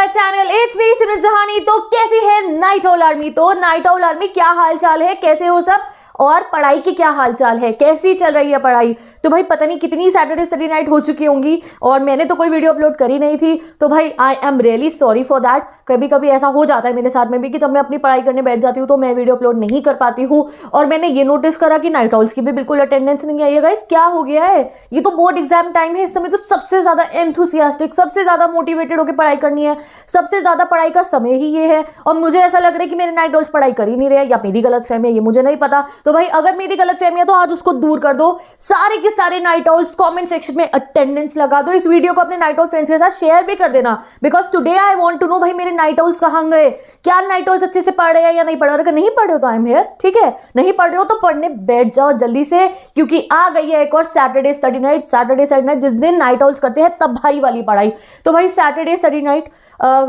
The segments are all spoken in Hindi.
माय चैनल, इट्स मी सिमरन जहानी। तो कैसी है नाइट ऑल आर्मी? तो नाइट ऑल आर्मी क्या हाल चाल है, कैसे हो सब, और पढ़ाई की क्या हाल चाल है, कैसी चल रही है पढ़ाई? तो भाई पता नहीं कितनी सैटरडे स्टडी नाइट हो चुकी होंगी और मैंने तो कोई वीडियो अपलोड करी नहीं थी। तो भाई I am really sorry for that. कभी कभी ऐसा हो जाता है मेरे साथ में भी कि जब मैं अपनी पढ़ाई करने बैठ जाती हूँ तो मैं वीडियो अपलोड नहीं कर पाती हूँ। और मैंने ये नोटिस करा कि नाइट ऑल्स की भी बिल्कुल अटेंडेंस नहीं आई है। गाइस क्या हो गया है? ये तो बोर्ड एग्जाम टाइम है, इस समय तो सबसे ज्यादा एंथुसियास्टिक, सबसे ज्यादा मोटिवेटेड होकर पढ़ाई करनी है, सबसे ज्यादा पढ़ाई का समय ही ये है। और मुझे ऐसा लग रहा है कि मेरे नाइट ऑल्स पढ़ाई कर ही नहीं रहे, या मेरी गलत फहमी है, ये मुझे नहीं पता। तो भाई अगर मेरी गलत फहमी है तो आज उसको दूर कर दो। सारे के सारे नाइट ऑल्स कमेंट सेक्शन में अटेंडेंस लगा दो। इस वीडियो को अपने नाइट ऑल फ्रेंड्स के साथ शेयर भी कर देना, because today I want to know भाई मेरे नाइट ऑल्स कहां गए, क्या नाइट ऑल्स अच्छे से पढ़ रहे हैं या नहीं पढ़ रहे। अगर नहीं पढ़ रहे हो तो आई एम हियर, ठीक है? नहीं पढ़ रहे हो तो पढ़ने बैठ जाओ जल्दी से, क्योंकि आ गई है एक और Saturday study night. Saturday study night जिस दिन नाइट ऑल्स करते हैं तब भाई वाली पढ़ाई। तो भाई सैटरडे स्टडी नाइट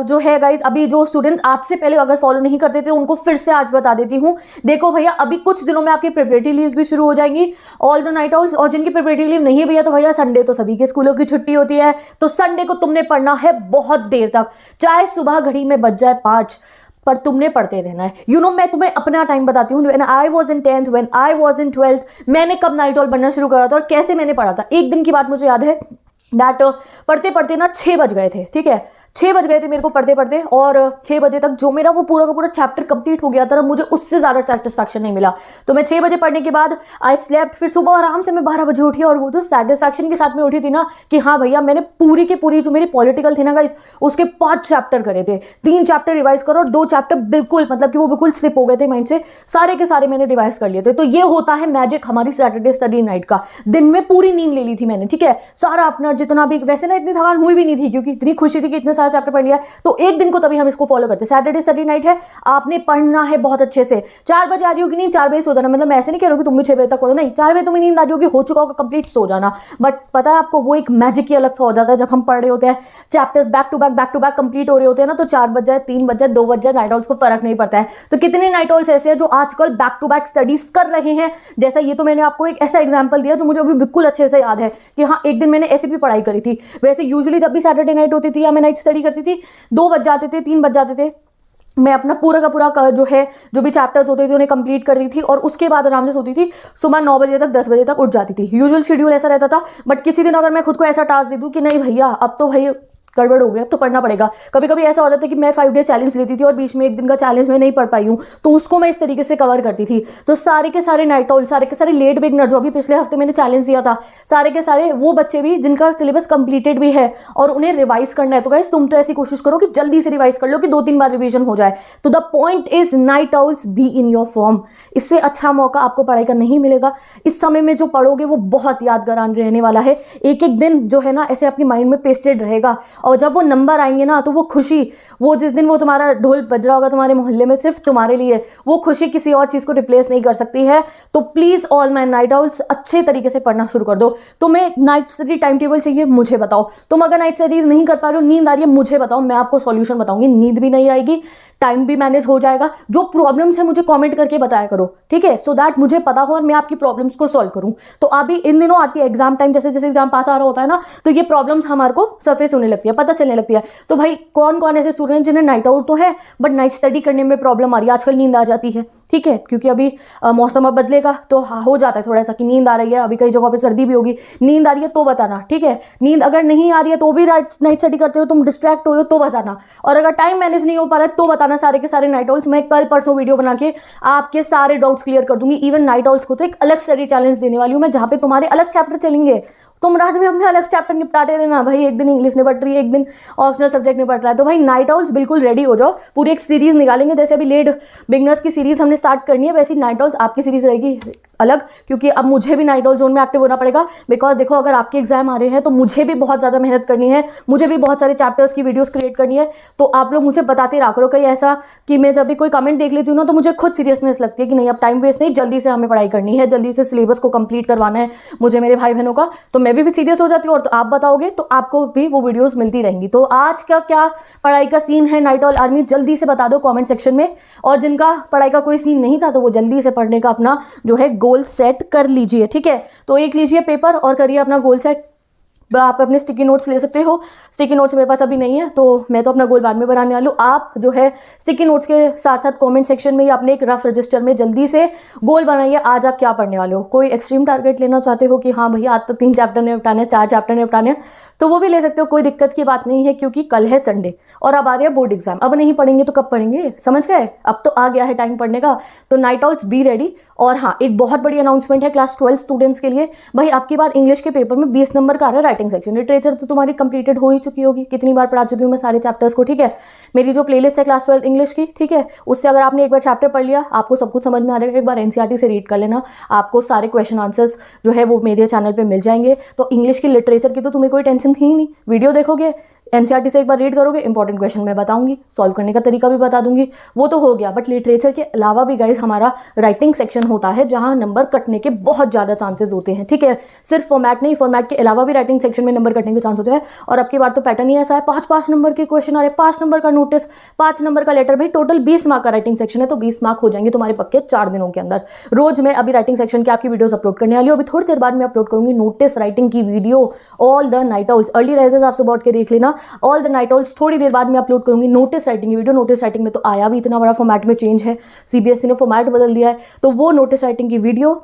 जो है गाइज, अभी जो स्टूडेंट्स आज से पहले अगर फॉलो नहीं करते थे उनको फिर से आज बता देती हूँ। देखो भैया, अभी कुछ दिनों में आपकी प्रिपरेटरी लीव भी शुरू हो जाएंगी, ऑल द नाइट ऑल्स। और जिनकी प्रिपरेटरी लीव नहीं है भैया, तो भैया संडे तो सभी के स्कूलों की छुट्टी होती है, तो संडे को तुमने पढ़ना है बहुत देर तक, चाहे सुबह घड़ी में बज जाए 5, पर तुमने पढ़ते रहना है। यू नो, मैं तुम्हें अपना टाइम बताती हूँ। When I was in 10th, when I was in 12th, मैंने कब नाइट ऑल पढ़ना शुरू करा था और कैसे मैंने पढ़ा था। एक दिन की बात मुझे याद है दैट पढ़ते पढ़ते ना 6 बज गए थे, ठीक है? 6 बज गए थे मेरे को पढ़ते पढ़ते, और 6 बजे तक जो मेरा वो पूरा का पूरा चैप्टर कंप्लीट हो गया था, मुझे उससे ज़्यादा सेटिस्फैक्शन नहीं मिला। तो मैं 6 बजे पढ़ने के बाद आई स्लेप्ट, फिर सुबह आराम से मैं 12 बजे उठी, और वो जो सेटिस्फैक्शन के साथ में उठी थी ना कि हाँ भैया मैंने पूरी की पूरी जो मेरी पॉलिटिकल थी ना गाइस, उसके 5 चैप्टर करे थे, 3 चैप्टर रिवाइज करो और 2 चैप्टर बिल्कुल मतलब कि वो बिल्कुल स्लिप हो गए थे माइंड से, सारे के सारे मैंने रिवाइज कर लिए थे। तो ये होता है मैजिक हमारी सैटरडे स्टडी नाइट का। दिन में पूरी नींद ले ली थी मैंने, ठीक है? सारा अपना जितना भी, वैसे ना इतनी थकान हुई भी नहीं थी क्योंकि इतनी खुशी थी कि इतने सारे चैप्टर पढ़ लिया। तो एक दिन को तभी हम इसको फॉलो करते हैं। सैटरडे स्टडी नाइट है, आपने पढ़ना है बहुत अच्छे से। 4 बजे आ रही होगी, नहीं 4 बजे सो जाना। मतलब मैं ऐसे नहीं कह रही हूँ कि तुम भी 6 बजे तक पढ़ो, नहीं, 4 बजे तुम्हें नींद आ रही होगी, हो चुका होगा कंप्लीट, सो जाना। बट पता है आपको, वो एक मैजिक ही अलग सा हो जाता है जब हम पढ़ रहे होते हैं, chapters back to back complete हो रहे होते हैं ना, तो 4 बज जाए, 3 बज जाए, 2 बज जाए, नाइट ऑल्स को फर्क नहीं पड़ता है। तो कितने नाइट ऑल्स ऐसे हैं जो आजकल बैक टू बैक स्टडीज कर रहे हैं? जैसा ये तो मैंने आपको एक ऐसा एग्जाम्पल दिया जो मुझे अभी बिल्कुल अच्छे से याद है कि हाँ एक दिन मैंने ऐसे भी पढ़ाई करी थी। वैसे यूजुअली जब भी सैटरडे नाइट होती थी या मैं नाइट स्टडी करती थी, 2 बज जाते थे, 3 बज जाते थे, मैं अपना पूरा का पूरा जो है जो भी चैप्टर्स होते थे उन्हें कंप्लीट कर दी थी, और उसके बाद आराम से सोती थी। सुबह 9 बजे तक, 10 बजे तक उठ जाती थी। यूजुअल शेड्यूल ऐसा रहता था। बट किसी दिन अगर मैं खुद को ऐसा टास्क दे दूं कि नहीं भैया अब तो भाई गड़बड़ हो गया, अब तो पढ़ना पड़ेगा। कभी कभी ऐसा होता था कि मैं 5 डे चैलेंज लेती थी और बीच में एक दिन का चैलेंज में नहीं पढ़ पाई हूँ, तो उसको मैं इस तरीके से कवर करती थी। तो सारे के सारे नाइट ऑल, सारे के सारे लेट बिगनर जो अभी पिछले हफ्ते मैंने चैलेंज दिया था, सारे के सारे वो बच्चे भी जिनका सिलेबस कंप्लीटेड भी है और उन्हें रिवाइज करना है, तो गाइस तुम तो ऐसी कोशिश करो कि जल्दी से रिवाइज कर लो कि 2-3 बार रिविजन हो जाए। तो the point is night always be in your form. इससे अच्छा मौका आपको पढ़ाई का नहीं मिलेगा। इस समय में जो पढ़ोगे वो बहुत यादगार रहने वाला है। एक एक दिन जो है ना ऐसे अपनी माइंड में पेस्टेड रहेगा, और जब वो नंबर आएंगे ना तो वो खुशी, वो जिस दिन वो तुम्हारा ढोल बज रहा होगा तुम्हारे मोहल्ले में सिर्फ तुम्हारे लिए, वो खुशी किसी और चीज को रिप्लेस नहीं कर सकती है। तो प्लीज ऑल माय नाइट ऑल्स अच्छे तरीके से पढ़ना शुरू कर दो। तुम्हें नाइट स्टडी टाइम टेबल चाहिए, मुझे बताओ। तुम अगर नाइट स्टडीज नहीं कर पा रहे हो, नींद आ रही है, मुझे बताओ, मैं आपको सॉल्यूशन बताऊंगी। नींद भी नहीं आएगी, टाइम भी मैनेज हो जाएगा। जो प्रॉब्लम्स है मुझे कॉमेंट करके बताया करो, ठीक है? सो दैट मुझे पता हो और मैं आपकी प्रॉब्लम्स को सॉल्व करूं। तो अभी इन दिनों आती है एग्जाम टाइम, जैसे जैसे एग्जाम पास आ रहा होता है ना, तो ये प्रॉब्लम्स हमारे को सरफेस होने लगती है, पता चलने लगती है। तो भाई कौन कौन ऐसे स्टूडेंट जिन्हें नाइट आउट तो है बट नाइट स्टडी करने में प्रॉब्लम आ रही है? आजकल नींद आ जाती है, ठीक है? क्योंकि अभी मौसम अब बदलेगा तो हो जाता है थोड़ा सा कि नींद आ रही है। अभी कई जगहों पे सर्दी भी होगी, नींद आ रही है तो बताना, ठीक है? नींद अगर नहीं आ रही है तो भी नाइट स्टडी करते हो, तुम डिस्ट्रैक्ट हो रहे हो तो बताना। और अगर टाइम मैनेज नहीं हो पा रहा है तो बताना। सारे के सारे नाइट ऑल्स मैं कल परसों वीडियो बना के आपके सारे डाउट्स क्लियर कर दूंगी। इवन नाइट ऑल्स को तो एक अलग स्टडी चैलेंज देने वाली हूँ मैं, जहाँ पे तुम्हारे अलग चैप्टर चलेंगे। तुम रात में अपने अलग चैप्टर निपटाते रहना भाई। एक दिन इंग्लिश निपट रही है, एक दिन ऑप्शनल सब्जेक्ट निपट रहा है। तो भाई नाइट ऑल्स बिल्कुल रेडी हो जाओ, पूरी एक सीरीज निकालेंगे। जैसे अभी लेट बिगनर्स की सीरीज हमने स्टार्ट करनी है, वैसी नाइट ऑल्स आपकी सीरीज रहेगी अलग, क्योंकि अब मुझे भी नाइट ऑल जोन में एक्टिव होना पड़ेगा। बिकॉज देखो, अगर आपके एग्जाम आ रहे हैं तो मुझे भी बहुत ज़्यादा मेहनत करनी है, मुझे भी बहुत सारे चैप्टर्स की वीडियोस क्रिएट करनी है। तो आप लोग मुझे बताते रहा करो कहीं ऐसा कि मैं जब भी कोई कमेंट देख लेती हूँ ना तो मुझे खुद सीरियसनेस लगती है कि नहीं अब टाइम वेस्ट नहीं, जल्दी से हमें पढ़ाई करनी है, जल्दी से सिलेबस को कंप्लीट करवाना है मुझे मेरे भाई बहनों का। तो मैं भी सीरियस हो जाती हूँ, और तो आप बताओगे तो आपको भी वो वीडियोस मिलती रहेंगी। तो आज का क्या पढ़ाई का सीन है नाइट ऑल आर्मी, जल्दी से बता दो कमेंट सेक्शन में। और जिनका पढ़ाई का कोई सीन नहीं था तो वो जल्दी से पढ़ने का अपना जो है गोल सेट कर लीजिए, ठीक है? तो एक लीजिए पेपर और करिए अपना गोल सेट। आप अपने स्टिकी नोट्स ले सकते हो। स्टिकी नोट्स मेरे पास अभी नहीं है, तो मैं तो अपना गोल बाद में बनाने वाली हूँ। आप जो है स्टिकी नोट्स के साथ साथ कमेंट सेक्शन में या अपने एक रफ रजिस्टर में जल्दी से गोल बनाइए, आज आप क्या पढ़ने वाले हो। कोई एक्सट्रीम टारगेट लेना चाहते हो कि हाँ भैया आज तो 3 चैप्टर निपटाने हैं, 4 चैप्टर निपटाने हैं, तो वो भी ले सकते हो, कोई दिक्कत की बात नहीं है, क्योंकि कल है संडे और अब आ रही है बोर्ड एग्जाम। अब नहीं पढ़ेंगे तो कब पढ़ेंगे, समझ गए। अब तो आ गया है टाइम पढ़ने का, तो नाइट आउट्स बी रेडी। और हाँ, एक बहुत बड़ी अनाउंसमेंट है क्लास 12 स्टूडेंट्स के लिए। भाई आपकी बार इंग्लिश के पेपर में 20 नंबर का आ रहा है राइटिंग सेक्शन। लिटरेचर तो तुम्हारी कंप्लीटेड हो ही चुकी होगी, कितनी बार पढ़ा चुकी हूँ मैं सारे चैप्टर्स को, ठीक है। मेरी जो प्लेलिस्ट है क्लास 12 इंग्लिश की, ठीक है, उससे अगर आपने एक बार चैप्टर पढ़ लिया, आपको सब कुछ समझ में आ जाएगा। एक बार एनसीईआरटी से रीड कर लेना, आपको सारे क्वेश्चन आंसर्स जो है वो मेरे चैनल पे मिल जाएंगे। तो इंग्लिश की लिटरेचर की तो तुम्हें कोई टेंशन थी ही नहीं। वीडियो देखोगे, एनसीईआरटी से एक बार रीड करोगे, इंपॉर्टेंट क्वेश्चन मैं बताऊंगी, सॉल्व करने का तरीका भी बता दूंगी, वो तो हो गया। बट लिटरेचर के अलावा भी गाइस हमारा राइटिंग सेक्शन होता है, जहां नंबर कटने के बहुत ज़्यादा चांसेस होते हैं, ठीक है। सिर्फ फॉर्मेट नहीं, फॉर्मेट के अलावा भी राइटिंग सेक्शन में नंबर कटने के चांस होते हैं। और अब की बार तो पैटर्न ही ऐसा है, 5-5 नंबर के क्वेश्चन आ रहे, 5 नंबर का नोटिस, 5 नंबर का लेटर। भाई टोटल 20 मार्क का राइटिंग सेक्शन है, तो 20 मार्क हो जाएंगे तुम्हारे पक्के 4 दिनों के अंदर। रोज मैं अभी राइटिंग सेक्शन की आपकी वीडियोस अपलोड करने वाली हूँ। अभी थोड़ी देर बाद मैं अपलोड करूंगी नोटिस राइटिंग की video, all the night outs. Early risers आप सुबह उठ के देख लेना, ऑल द नाइट आउट्स थोड़ी देर बाद मैं अपलोड करूंगी नोटिस राइटिंग की वीडियो। नोटिस राइटिंग में तो आया भी इतना बड़ा फॉर्मेट में चेंज है, सीबीएसई ने फॉर्मेट बदल दिया है, तो वो नोटिस राइटिंग की वीडियो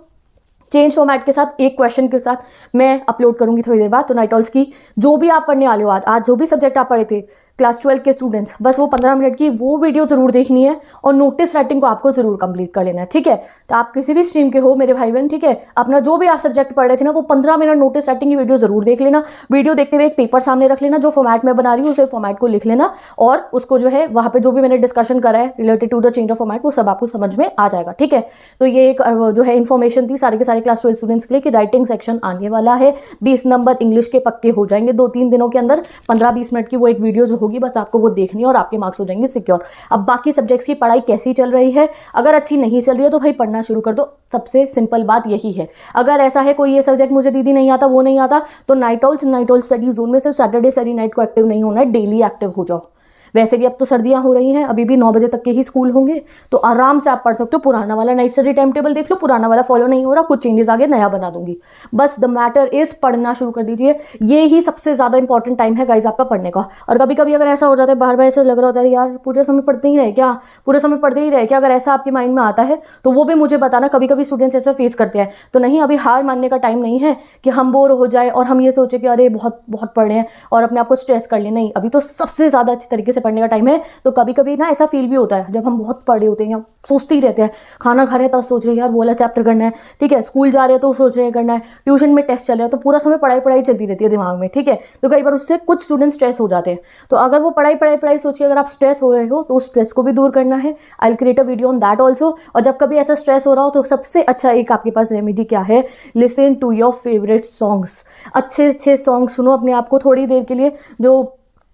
चेंज फॉर्मेट के साथ एक क्वेश्चन के साथ मैं अपलोड करूंगी थोड़ी देर बाद। तो नाइट आउट्स की जो भी आप पढ़ने वाले हो, आज जो भी सब्जेक्ट आप पढ़े थे क्लास 12 के स्टूडेंट्स, बस वो 15 मिनट की वो वीडियो जरूर देखनी है और नोटिस राइटिंग को आपको जरूर कंप्लीट कर लेना है, ठीक है। तो आप किसी भी स्ट्रीम के हो मेरे भाई बहन, ठीक है, अपना जो भी आप सब्जेक्ट पढ़ रहे थे ना, वो 15 मिनट नोटिस राइटिंग की वीडियो जरूर देख लेना। वीडियो देखते हुए एक पेपर सामने रख लेना, जो फॉर्मेट में बना रही हूँ उसे फॉर्मेट को लिख लेना, और उसको जो है वहाँ पे जो भी मैंने डिस्कशन करा है related to the change of format, वो सब आपको समझ में आ जाएगा, ठीक है। तो ये एक जो है इन्फॉर्मेशन थी सारे के सारे क्लास 12 स्टूडेंट्स के लिए कि राइटिंग सेक्शन आने वाला है। 20 नंबर इंग्लिश के पक्के हो जाएंगे 2-3 दिनों के अंदर। 15-20 मिनट की वो एक वीडियो जो होगी, बस आपको वो देखनी है और आपके मार्क्स हो जाएंगे सिक्योर। अब बाकी सब्जेक्ट्स की पढ़ाई कैसी चल रही है, अगर अच्छी नहीं चल रही है तो भाई पढ़ना शुरू कर दो। सबसे सिंपल बात यही है। अगर ऐसा है कोई ये सब्जेक्ट मुझे दीदी नहीं आता, वो नहीं आता, तो नाइट आउट्स स्टडी जोन में सिर्फ सैटरडे सैटरडे नाइट को एक्टिव नहीं होना है, डेली एक्टिव हो जाओ। वैसे भी अब तो सर्दियां हो रही हैं, अभी भी 9 बजे तक के ही स्कूल होंगे, तो आराम से आप पढ़ सकते हो। पुराना वाला नाइट स्टडी टाइम टेबल देख लो, पुराना वाला फॉलो नहीं हो रहा, कुछ चेंजेस आगे नया बना दूंगी। बस द मैटर इज पढ़ना शुरू कर दीजिए, ये ही सबसे ज्यादा इंपॉर्टेंट टाइम है गाइज आपका पढ़ने का। और कभी कभी अगर ऐसा हो जाता है, बार बार ऐसे लग रहा होता है यार पूरे समय पढ़ते ही रहे क्या, पूरे समय पढ़ते ही रहे क्या, अगर ऐसा आपके माइंड में आता है तो वो भी मुझे बताना। कभी कभी स्टूडेंट्स ऐसा फेस करते हैं, तो नहीं, अभी हार मानने का टाइम नहीं है कि हम बोर हो जाए और हम ये सोचे कि अरे बहुत बहुत पढ़ रहे हैं और अपने आप को स्ट्रेस कर ले। नहीं, अभी तो सबसे ज्यादा अच्छी तरीके से पढ़ने का टाइम है। तो कभी कभी ना ऐसा फील भी होता है जब हम बहुत पढ़े होते हैं या सोचते ही रहते हैं, खाना खा रहे हैं तब सोच रहे हैं यार वो वाला चैप्टर करना है, ठीक है, स्कूल जा रहे हैं तो सोच रहे हैं करना है, ट्यूशन में टेस्ट चल रहा है, तो पूरा समय पढ़ाई पढ़ाई चलती रहती है दिमाग में, ठीक है। तो कई बार उससे कुछ स्टूडेंट स्ट्रेस हो जाते हैं। तो अगर वो पढ़ाई पढ़ाई पढ़ाई सोचिए, अगर आप स्ट्रेस हो रहे हो तो उस स्ट्रेस को भी दूर करना है। I will create a video on that also. और जब कभी ऐसा स्ट्रेस हो रहा हो तो सबसे अच्छा एक आपके पास रेमेडी क्या है, listen to your favourite songs. अच्छे अच्छे सॉन्ग सुनो, अपने आप को थोड़ी देर के लिए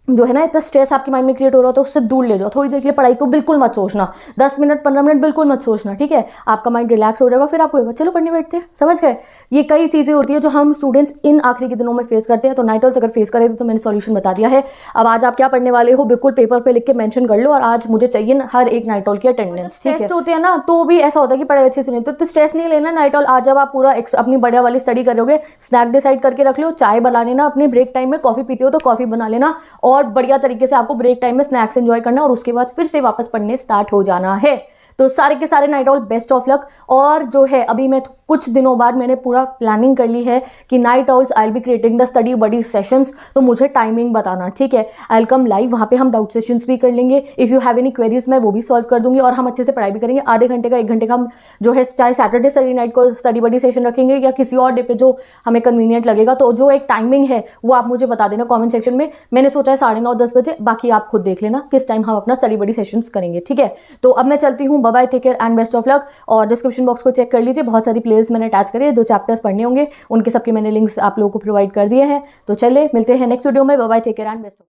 जो है ना इतना स्ट्रेस आपके माइंड में क्रिएट हो रहा है तो उससे दूर ले जाओ। थोड़ी देर के लिए पढ़ाई को बिल्कुल मत सोचना, 10 मिनट 15 मिनट बिल्कुल मत सोचना, ठीक है। आपका माइंड रिलैक्स हो जाएगा, फिर आपको होगा चलो पढ़ने बैठते हैं, समझ गए। ये कई चीज़ें होती है जो हम स्टूडेंट्स इन आखिरी के दिनों में फेस करते हैं। तो नाइट आउट्स अगर फेस करें तो मैंने सॉल्यूशन बता दिया है। अब आज आप क्या पढ़ने वाले हो बिल्कुल पेपर पे लिख के मेंशन कर लो, और आज मुझे चाहिए हर एक नाइट आउट की अटेंडेंस, ठीक है। टेस्ट होते हैं ना तो भी ऐसा होता है कि पढ़ाई अच्छे से नहीं, तो स्ट्रेस नहीं लेना। नाइट आउट आज जब आप पूरा अपनी बढ़िया वाली स्टडी करोगे, स्नैक डिसाइड करके रख लो, चाय बना लेना, अपने ब्रेक टाइम में कॉफी पीते हो तो कॉफी बना लेना, और बढ़िया तरीके से आपको ब्रेक टाइम में स्नैक्स एंजॉय करना, और उसके बाद फिर से वापस पढ़ने स्टार्ट हो जाना है। तो सारे के सारे night out best of luck. और जो है अभी मैं कुछ दिनों बाद मैंने पूरा प्लानिंग कर ली है कि night outs I will be creating the study buddy sessions. तो मुझे टाइमिंग बताना, ठीक है। आई विल कम लाइव, वहाँ पे हम डाउट सेशंस भी कर लेंगे। If you have any queries मैं वो भी सॉल्व कर दूंगी, और हम अच्छे से पढ़ाई भी करेंगे। आधे घंटे का 1 घंटे का हम जो है चाहे सैटरडे सैटरडे नाइट को स्टडी बडी सेशन रखेंगे या किसी और डे पे जो हमें कन्वीनियंट लगेगा। तो जो एक टाइमिंग है वो आप मुझे बता देना कॉमेंट सेक्शन में। मैंने सोचा है 9:30-10 बजे, बाकी आप खुद देख लेना किस टाइम हम अपना स्टडी बडी सेशंस करेंगे, ठीक है। तो अब मैं चलती हूँ, bye bye, take care and best of luck. और डिस्क्रिप्शन बॉक्स को चेक कर लीजिए, बहुत सारी प्लेलिस्ट मैंने अटैच करी है, जो चैप्टर्स पढ़ने होंगे उनके सबके मैंने लिंक्स आप लोगों को प्रोवाइड कर दिए हैं। तो चलिए मिलते हैं नेक्स्ट वीडियो में, bye bye, take care and best of luck.